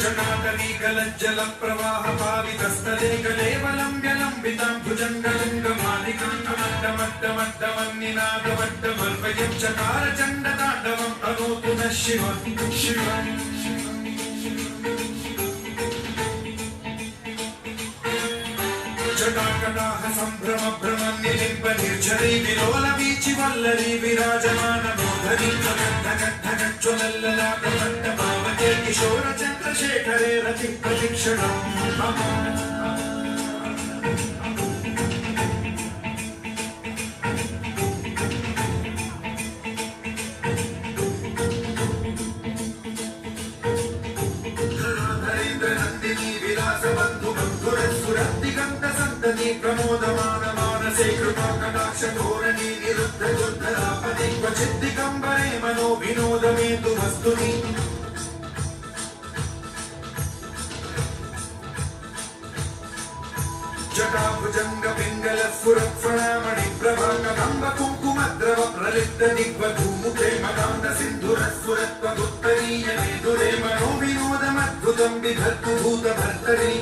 जल प्रवाह पावितस्थले कलेवलम्ब्यलम्बितां भुजङ्गलिङ्गमालिकां चकार चण्डताण्डवं तनोतु नः शिवं शिवम् जटाकटाह सम्भ्रम भ्रमन्निलिम्ब निर्झरी विलोल वीचि वल्लरी विराजमान बोधरी ज्वलल्ललाटमण्डपावके किशोर चन्द्रशेखरे रति प्रशिक्षणम् प्रमोदमान मानसे कृपा कटाक्ष धोरणी निरुद्ध दुर्धरापदे क्वचित् दिगम्बरे मनो विनोदमेतु वस्तुनि जटाभुजंग पिंगल स्फुरत्फणामणि प्रभा कदम्ब कुङ्कुमद्रव प्रलिप्त दिग्वधूमुखे मदान्त सिन्धुर स्फुरत्वदुत्तरीय नेदुरे मनो विनोदमद्भुतं बिभर्तु भूतभर्तरि